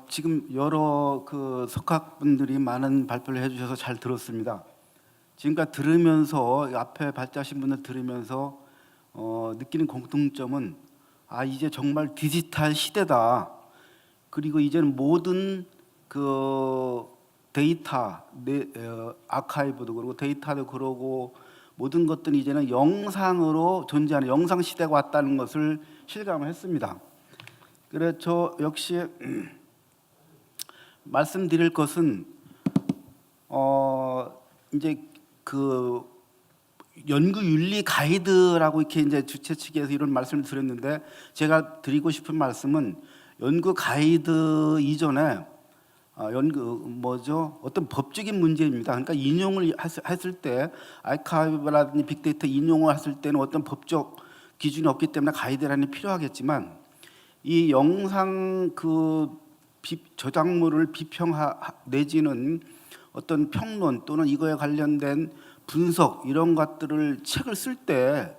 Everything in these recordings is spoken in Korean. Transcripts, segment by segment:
지금 여러 그 석학분들이 많은 발표를 해주셔서 잘 들었습니다. 지금까지 들으면서 앞에 발제하신 분들 들으면서 느끼는 공통점은 이제 정말 디지털 시대다. 그리고 이제는 모든 그 데이터, 아카이브도 그러고 데이터도 그러고 모든 것들이 이제는 영상으로 존재하는 영상 시대가 왔다는 것을 실감을 했습니다. 그래서 저 역시 말씀드릴 것은 이제 그 연구 윤리 가이드라고 이렇게 이제 주최 측에서 이런 말씀을 드렸는데, 제가 드리고 싶은 말씀은 연구 가이드 이전에 어떤 법적인 문제입니다. 그러니까 인용을 했을 때 아카이브라든지 빅데이터 인용을 했을 때는 어떤 법적 기준이 없기 때문에 가이드라인이 필요하겠지만, 이 영상 저작물을 내지는 어떤 평론 또는 이거에 관련된 분석 이런 것들을 책을 쓸 때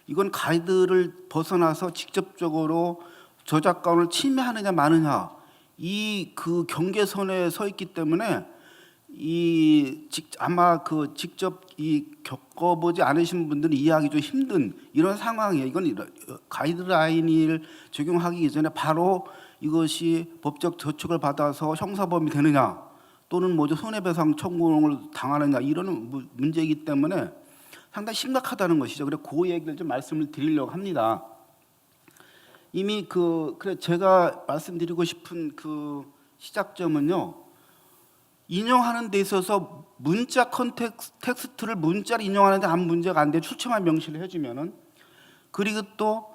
이건 가이드를 벗어나서 직접적으로 저작권을 침해하느냐 마느냐 이 그 경계선에 서 있기 때문에 아마 직접 겪어보지 않으신 분들은 이해하기 좀 힘든 이런 상황이에요. 이건 가이드라인을 적용하기 이전에 바로 이것이 법적 저촉을 받아서 형사범이 되느냐 또는 손해배상 청구를 당하느냐 이런 문제이기 때문에 상당히 심각하다는 것이죠. 그래서 그 얘기를 좀 말씀을 드리려고 합니다. 이미 제가 말씀드리고 싶은 그 시작점은요, 인용하는 데 있어서 문자 텍스트를 문자로 인용하는데 아무 문제가 안 돼 출처만 명시를 해주면은, 그리고 또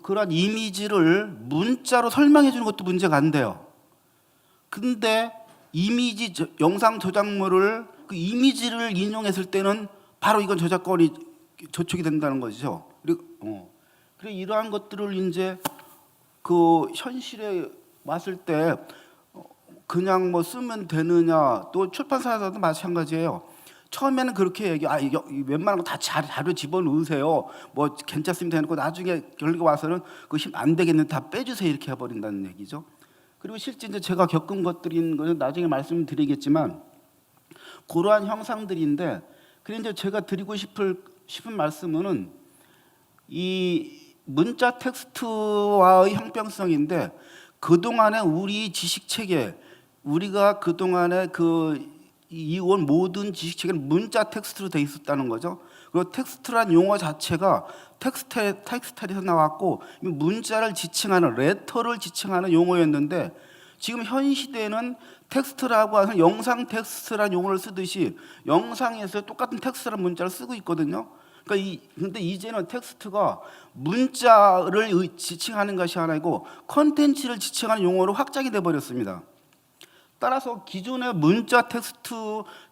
그런 이미지를 문자로 설명해 주는 것도 문제가 안 돼요. 근데 영상 저작물을 그 이미지를 인용했을 때는 바로 이건 저작권이 저촉이 된다는 것이죠. 그리고 이러한 것들을 이제 그 현실에 왔을 때 그냥 쓰면 되느냐, 또 출판사에서도 마찬가지예요. 처음에는 그렇게 웬만한 거 다 자료 집어넣으세요. 괜찮습니다 해놓고 나중에 결과 와서는 그거 힘 안 되겠는데 다 빼주세요 이렇게 해버린다는 얘기죠. 그리고 실제 이제 제가 겪은 것들인 것은 나중에 말씀드리겠지만 그러한 형상들인데, 그런데 이제 제가 드리고 싶은 말씀은 이 문자 텍스트와의 형평성인데, 그동안에 우리 지식 체계, 우리가 그동안에 이온 모든 지식 체계는 문자 텍스트로 돼 있었다는 거죠. 그리고 텍스트란 용어 자체가 텍스트에서 나왔고 문자를 지칭하는, 레터를 지칭하는 용어였는데, 지금 현 시대에는 텍스트라고 하는 영상 텍스트라는 용어를 쓰듯이 영상에서 똑같은 텍스트라는 문자를 쓰고 있거든요. 근데 이제는 텍스트가 문자를 지칭하는 것이 아니고 컨텐츠를 지칭하는 용어로 확장이 돼 버렸습니다. 따라서 기존의 문자 텍스트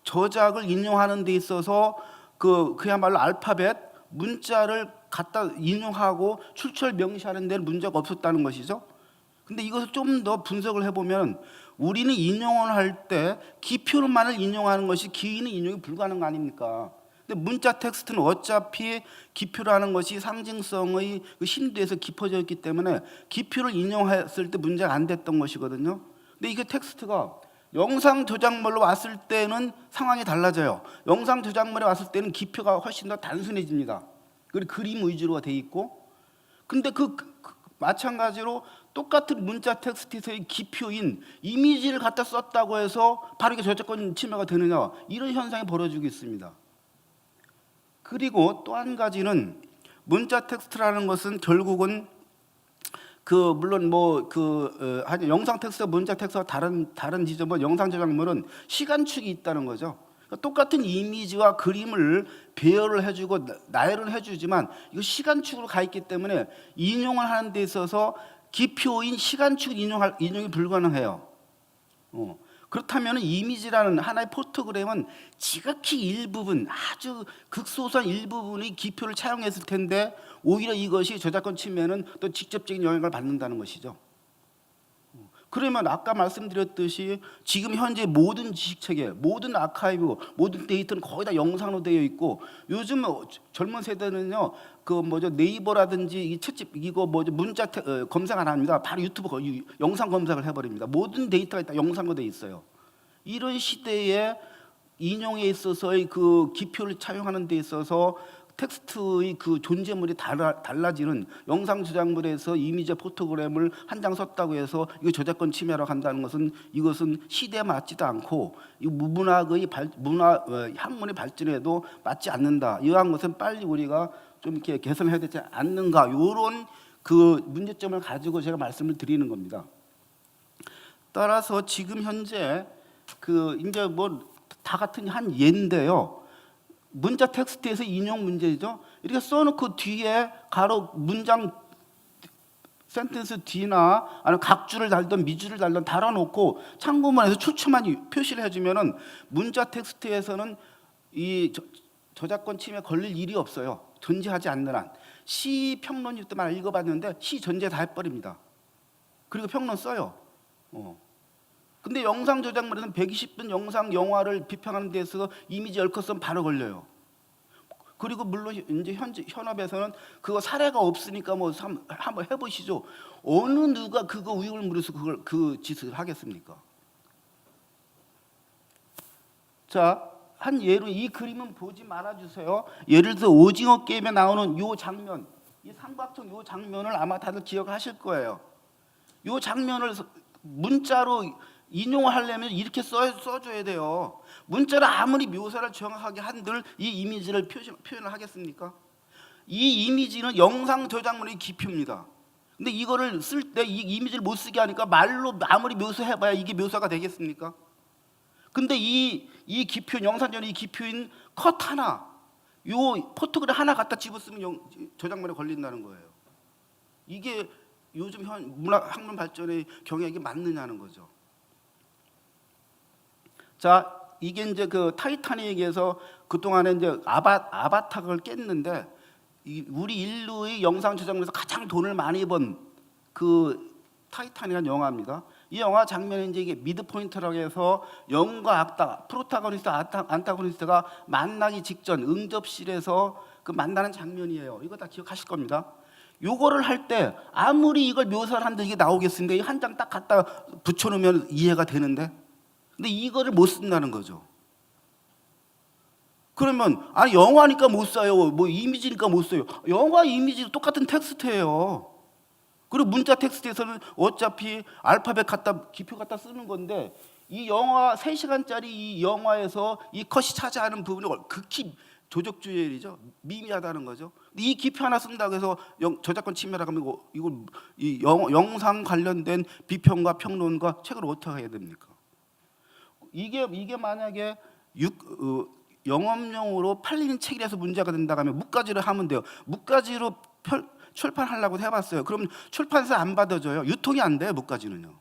저작을 인용하는 데 있어서 그야말로 알파벳 문자를 갖다 인용하고 출처를 명시하는 데는 문제가 없었다는 것이죠. 근데 이것을 좀 더 분석을 해보면, 우리는 인용을 할 때 기표만을 인용하는 것이 기인은 인용이 불가능한 거 아닙니까? 근데 문자 텍스트는 어차피 기표라는 것이 상징성의 심도에서 깊어져 있기 때문에 기표를 인용했을 때 문제가 안 됐던 것이거든요. 근데 이게 텍스트가 영상 저작물로 왔을 때는 상황이 달라져요. 영상 저작물에 왔을 때는 기표가 훨씬 더 단순해집니다. 그리고 그림 위주로 돼 있고, 근데 마찬가지로 똑같은 문자 텍스트에서의 기표인 이미지를 갖다 썼다고 해서 바로 이게 저작권 침해가 되느냐, 이런 현상이 벌어지고 있습니다. 그리고 또 한 가지는 문자 텍스트라는 것은 결국은 물론 영상 텍스트와 문자 텍스트와 다른 지점은 영상 저작물은 시간축이 있다는 거죠. 똑같은 이미지와 그림을 배열을 해주고 나열을 해주지만 이거 시간축으로 가 있기 때문에 인용을 하는 데 있어서 기표인 시간축 인용이 불가능해요. 그렇다면 이미지라는 하나의 포토그램은 지극히 일부분, 아주 극소수한 일부분의 기표를 차용했을 텐데 오히려 이것이 저작권 침해는 또 직접적인 영향을 받는다는 것이죠. 그러면 아까 말씀드렸듯이 지금 현재 모든 지식체계, 모든 아카이브, 모든 데이터는 거의 다 영상으로 되어 있고, 요즘 젊은 세대는요, 그 뭐죠, 네이버라든지 이 채집 이거 뭐죠, 문자 검색 안 합니다. 바로 유튜브 영상 검색을 해버립니다. 모든 데이터가 다 영상으로 되어 있어요. 이런 시대에 인용에 있어서의 그 기표를 차용하는 데 있어서 텍스트의 그 존재물이 달라지는, 영상 저작물에서 이미지 포토그램을 한 장 썼다고 해서 이거 저작권 침해라고 한다는 것은, 이것은 시대에 맞지도 않고 이 문학의 학문의 발전에도 맞지 않는다. 이러한 것은 빨리 우리가 좀 이렇게 개선해야 되지 않는가, 이런 그 문제점을 가지고 제가 말씀을 드리는 겁니다. 따라서 지금 현재 그 이제 뭐 다 같은 한 예인데요. 문자 텍스트에서 인용 문제죠. 이렇게 써놓고 뒤에 가로 문장 센텐스 뒤나 아니면 각주를 달던 미주를 달던 달아놓고 참고문에서 추첨한 표시를 해주면은 문자 텍스트에서는 이 저작권 침해 걸릴 일이 없어요. 존재하지 않는 한. 시 평론 때만 읽어봤는데 시 전제 다 해버립니다. 그리고 평론 써요. 근데 영상 저작물에서는 120분 영상 영화를 비평하는 데 있어서 이미지 얽혔으면 바로 걸려요. 그리고 물론 이제 현업에서는 그거 사례가 없으니까 뭐 한번 해보시죠. 어느 누가 그거 의혹을 물어서 그걸 그 짓을 하겠습니까? 자, 한 예로 이 그림은 보지 말아주세요. 예를 들어 오징어 게임에 나오는 요 장면, 이 삼각형 요 장면을 아마 다들 기억하실 거예요. 요 장면을 문자로 인용을 하려면 이렇게 써줘야 돼요. 문자로 아무리 묘사를 정확하게 한들 이 이미지를 표현을 하겠습니까? 이 이미지는 영상 저작물의 기표입니다. 근데 이거를 쓸 때 이 이미지를 못 쓰게 하니까 말로 아무리 묘사해봐야 이게 묘사가 되겠습니까? 근데 이 기표, 영상전의 이 기표인 컷 하나, 요 포토그램 하나 갖다 집어쓰면 저작물에 걸린다는 거예요. 이게 요즘 문학 학문 발전의 경향이 맞느냐는 거죠. 자, 이게 이제 그 타이타닉에서 그동안에 이제 아바타를 깼는데, 우리 인류의 영상 저작물에서 가장 돈을 많이 번 그 타이타닉이라는 영화입니다. 이 영화 장면이 이제 이게 미드 포인트라고 해서 영과 악당, 프로타고니스트, 안타고니스트가 만나기 직전 응접실에서 그 만나는 장면이에요. 이거 다 기억하실 겁니다. 요거를 할 때 아무리 이걸 묘사를 한데 이게 나오겠습니까? 이 한 장 딱 갖다 붙여놓으면 이해가 되는데, 근데 이거를 못 쓴다는 거죠. 그러면 아니 영화니까 못 써요, 뭐 이미지니까 못 써요. 영화 이미지 똑같은 텍스트예요. 그리고 문자 텍스트에서는 어차피 알파벳 기표 갖다 쓰는 건데, 이 영화 3시간짜리 이 영화에서 이 컷이 차지하는 부분이 극히 조적주의이죠. 미미하다는 거죠. 근데 이 기표 하나 쓴다고 해서 저작권 침해라고 하면 이걸 이 영상 관련된 비평과 평론과 책을 어떻게 해야 됩니까? 이게 만약에 영업용으로 팔리는 책이라서 문제가 된다고 하면 묵가지로 하면 돼요. 묵가지로 출판하려고 해봤어요. 그럼 출판사 안 받아줘요. 유통이 안 돼요. 묵가지는요.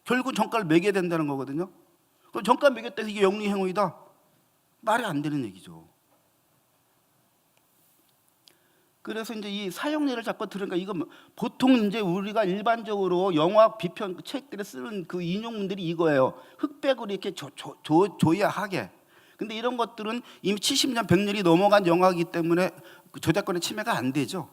결국 정가를 매겨야 된다는 거거든요. 그럼 정가 매겼다 해서 이게 영리행위다? 말이 안 되는 얘기죠. 그래서 이제 이 사용례를 자꾸 들으니까, 이거 보통 이제 우리가 일반적으로 영화 비평 책들에 쓰는 그 인용문들이 이거예요. 흑백으로 이렇게 조야하게. 근데 이런 것들은 이미 70년, 100년이 넘어간 영화이기 때문에 저작권의 침해가 안 되죠.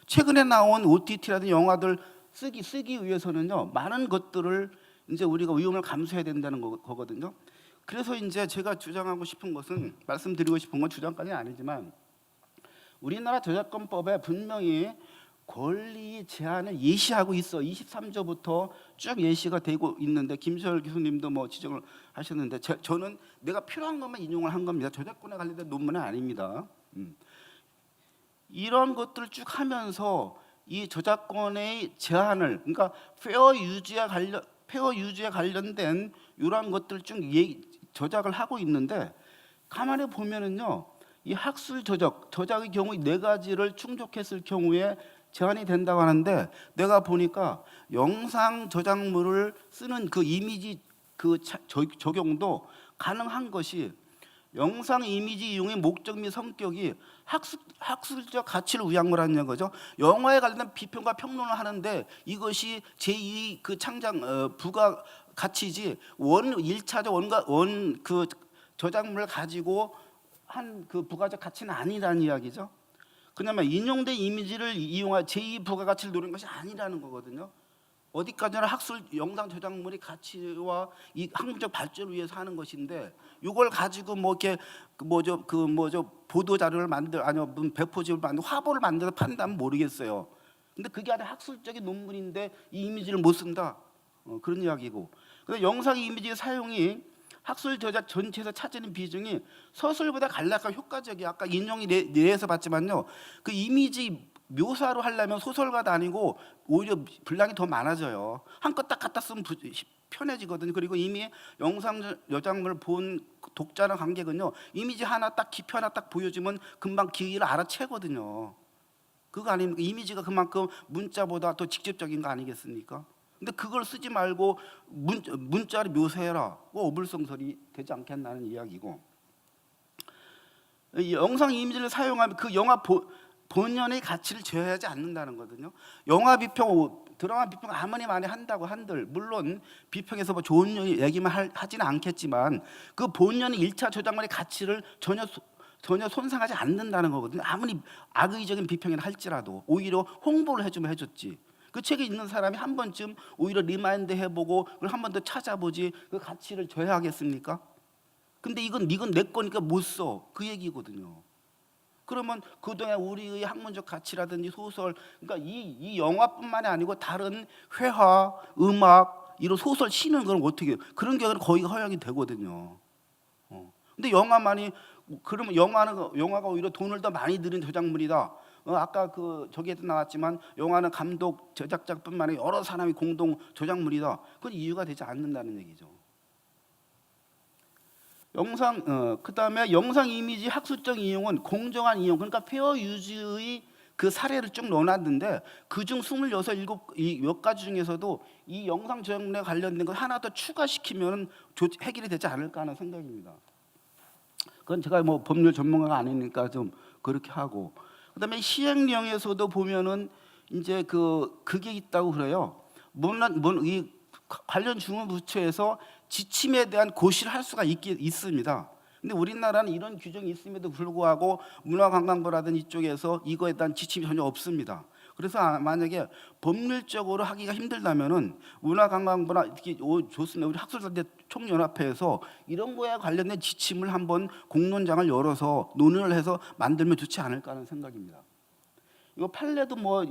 최근에 나온 OTT라든 영화들 쓰기 위해서는요, 많은 것들을 이제 우리가 위험을 감수해야 된다는 거거든요. 그래서 이제 제가 주장하고 싶은 것은, 말씀드리고 싶은 건 주장까지는 아니지만, 우리나라 저작권법에 분명히 권리 제한을 예시하고 있어. 23조부터 쭉 예시가 되고 있는데, 김시열 교수님도 뭐 지적을 하셨는데, 저는 내가 필요한 것만 인용을 한 겁니다. 저작권에 관련된 논문은 아닙니다. 이런 것들을 쭉 하면서 이 저작권의 제한을, 그러니까 페어 유지에 관련된 이러한 것들 쭉 저작을 하고 있는데, 가만히 보면은요, 이 학술 저작의 경우 4가지를 충족했을 경우에 제한이 된다고 하는데, 내가 보니까 영상 저작물을 쓰는 그 이미지 그 적용도 가능한 것이, 영상 이미지 이용의 목적 및 성격이 학술적 가치를 위한거라는 거죠. 영화에 관련된 비평과 평론을 하는데 이것이 제2 그 창작 부가 가치지 원 1차적 원 그 저작물을 가지고 한 그 부가적 가치는 아니라는 이야기죠. 그냐면 인용된 이미지를 이용한 제2 부가가치를 노리는 것이 아니라는 거거든요. 어디까지나 학술 영상 저작물이 가치와 이 학문적 발전을 위해서 하는 것인데 이걸 가지고 뭐 이렇게 보도 자료를 아니면 배포집을 만들 화보를 만들어 판다면 모르겠어요. 근데 그게 아니라 학술적인 논문인데 이 이미지를 못 쓴다. 그런 이야기고. 그래서 영상 이미지 사용이 학술 저작 전체에서 차지하는 비중이 서술보다 간략하고 효과적이야. 아까 인용이 내에서 봤지만요. 그 이미지 묘사로 하려면 소설가도 아니고 오히려 분량이 더 많아져요. 한껏 딱 갖다 쓰면 편해지거든요. 그리고 이미 영상 저작물을 본 독자나 관객은요. 이미지 하나 딱 기표 하나 딱 보여주면 금방 기기를 알아채거든요. 그거 아닙니까? 이미지가 그만큼 문자보다 더 직접적인 거 아니겠습니까? 근데 그걸 쓰지 말고 문자를 묘사해라. 어불성설이 되지 않겠나는 이야기고. 이 영상 이미지를 사용하면 그 영화 본연의 가치를 제어하지 않는다는 거거든요. 영화 비평, 드라마 비평 아무리 많이 한다고 한들 물론 비평에서 뭐 좋은 얘기만 하지는 않겠지만 그 본연의 1차 저작물의 가치를 전혀 손상하지 않는다는 거거든요. 아무리 악의적인 비평이라 할지라도 오히려 홍보를 해주면 해줬지. 그 책에 있는 사람이 한 번쯤 오히려 리마인드 해보고 그걸 한 번 더 찾아보지 그 가치를 저해하겠습니까? 근데 이건 내 거니까 못 써. 그 얘기거든요. 그러면 그동안 우리의 학문적 가치라든지 소설, 그러니까 이 영화뿐만이 아니고 다른 회화, 음악, 이런 소설, 시는 그럼 어떻게 해요? 그런 경우는 거의 허용이 되거든요. 근데 영화만이 그러면 영화가 오히려 돈을 더 많이 들인 저작물이다. 아까 그 저기에도 나왔지만 영화는 감독, 제작자뿐만 아니라 여러 사람이 공동 저작물이다. 그건 이유가 되지 않는다는 얘기죠. 그다음에 영상 이미지 학술적 이용은 공정한 이용, 그러니까 페어 유즈의 그 사례를 쭉 넣어놨는데 그중 26, 7 몇 가지 중에서도 이 영상 저작물에 관련된 걸 하나 더 추가시키면 해결이 되지 않을까 하는 생각입니다. 그건 제가 뭐 법률 전문가가 아니니까 좀 그렇게 하고, 그다음에 시행령에서도 보면은 이제 그게 있다고 그래요. 물론 이 관련 주무부처에서 지침에 대한 고시를 할 수가 있습니다. 근데 우리나라는 이런 규정이 있음에도 불구하고 문화관광부라든지 이쪽에서 이거에 대한 지침이 전혀 없습니다. 그래서 만약에 법률적으로 하기가 힘들다면은 문화관광부나 특히 좋습니다. 우리 학술사대 총연합회에서 이런 거에 관련된 지침을 한번 공론장을 열어서 논의를 해서 만들면 좋지 않을까 하는 생각입니다. 이거 판례도 뭐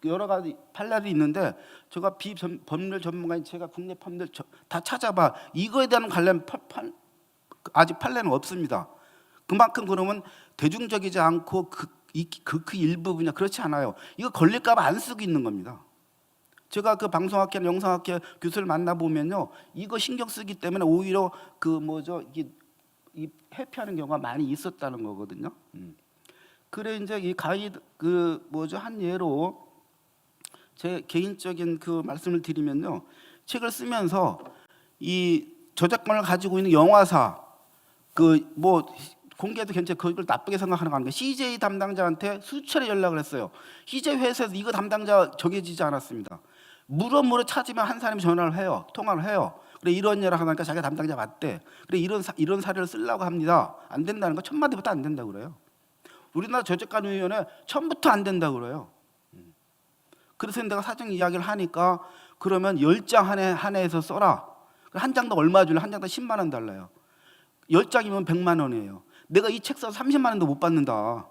여러 가지 판례도 있는데 제가 비법률 전문가인 제가 국내 판례 다 찾아봐. 이거에 대한 관련 아직 판례는 없습니다. 그만큼 그러면 대중적이지 않고 그 일부분이야. 그렇지 않아요. 이거 걸릴까 봐 안 쓰고 있는 겁니다. 제가 그 방송학회, 영상학회 교수를 만나 보면요, 이거 신경 쓰기 때문에 오히려 이 회피하는 경우가 많이 있었다는 거거든요. 그래 이제 이 가이드 한 예로 제 개인적인 그 말씀을 드리면요, 책을 쓰면서 이 저작권을 가지고 있는 영화사 공개해도 괜찮아요. 그걸 나쁘게 생각하는 거 아닙니까? CJ 담당자한테 수차례 연락을 했어요. CJ 회사에서 이거 담당자 정해지지 않았습니다. 물어 찾으면 한 사람이 전화를 해요. 통화를 해요. 그래 이런 일을 하니까 자기가 담당자 맞대. 그래 이런 사례를 쓰려고 합니다. 안 된다는 거 첫 마디부터 안 된다고 그래요. 우리나라 저작권위원회 처음부터 안 된다고 그래요. 그래서 내가 사정 이야기를 하니까 그러면 10장 한 해에서 써라. 한 장당 얼마 줄래? 한 장당 10만 원 달라요. 10장이면 100만 원이에요. 내가 이 책 사서 30만 원도 못 받는다.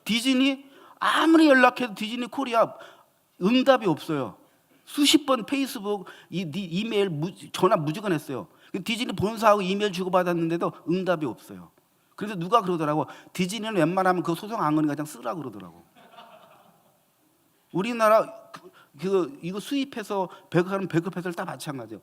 디즈니 아무리 연락해도 디즈니 코리아 응답이 없어요. 수십 번 페이스북, 이메일, 전화 무조건 했어요. 디즈니 본사하고 이메일 주고받았는데도 응답이 없어요. 그래서 누가 그러더라고. 디즈니는 웬만하면 그 소송 안 거니까 그냥 쓰라 그러더라고. 우리나라 이거 수입해서 배급하는 배급회사를 다 마찬가지예요.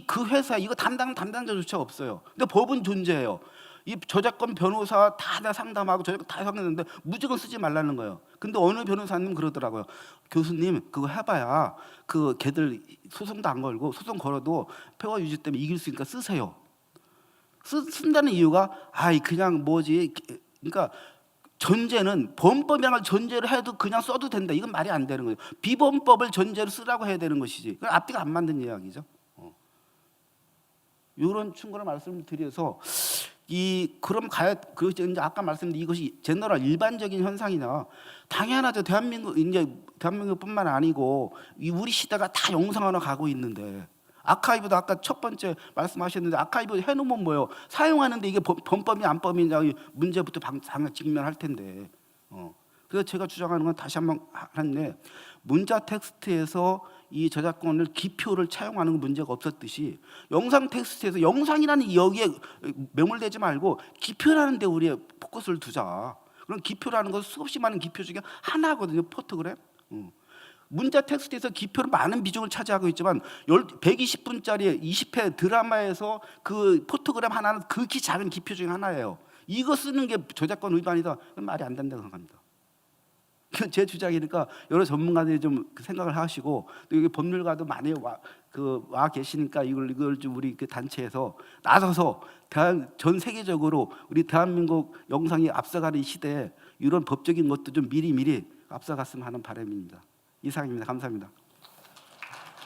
그 회사 이거 담당자조차 없어요. 근데 법은 존재해요. 이 저작권 변호사 다 상담하고 저작권 다 상담했는데 무조건 쓰지 말라는 거예요. 근데 어느 변호사님 그러더라고요. 교수님 그거 해봐야 그 걔들 소송도 안 걸고 소송 걸어도 폐허 유지 때문에 이길 수 있으니까 쓰세요. 쓴다는 이유가 그냥 뭐지? 그러니까 전제는 범법이라는 전제를 해도 그냥 써도 된다. 이건 말이 안 되는 거예요. 비범법을 전제로 쓰라고 해야 되는 것이지. 그건 앞뒤가 안 맞는 이야기죠. 이런 충고를 말씀드려서 그럼 이제 아까 말씀드린 이것이 제너럴 일반적인 현상이냐? 당연하죠. 대한민국뿐만 아니고 우리 시대가 다 영상화로 가고 있는데. 아카이브도 아까 첫 번째 말씀하셨는데 아카이브 해놓으면 뭐예요? 사용하는데 이게 범법이 안 법이냐 문제부터 직면할 텐데. 그래서 제가 주장하는 건 다시 한번 하는데 문자 텍스트에서 이 저작권을 기표를 차용하는 건 문제가 없었듯이 영상 텍스트에서 영상이라는 여기에 매몰되지 말고 기표라는 데 우리 포커스를 두자. 그럼 기표라는 것은 수없이 많은 기표 중에 하나거든요. 포토그램. 문자 텍스트에서 기표는 많은 비중을 차지하고 있지만 120분짜리 20회 드라마에서 그 포토그램 하나는 극히 작은 기표 중에 하나예요. 이거 쓰는 게 저작권 위반이다. 그건 말이 안 된다고 생각합니다. 제 주장이니까 여러 전문가들이 좀 생각을 하시고 또 여기 법률가도 많이 와 계시니까 이걸 좀 우리 그 단체에서 나서서 전 세계적으로 우리 대한민국 영상이 앞서가는 시대에 이런 법적인 것도 좀 미리 앞서갔으면 하는 바람입니다. 이상입니다. 감사합니다.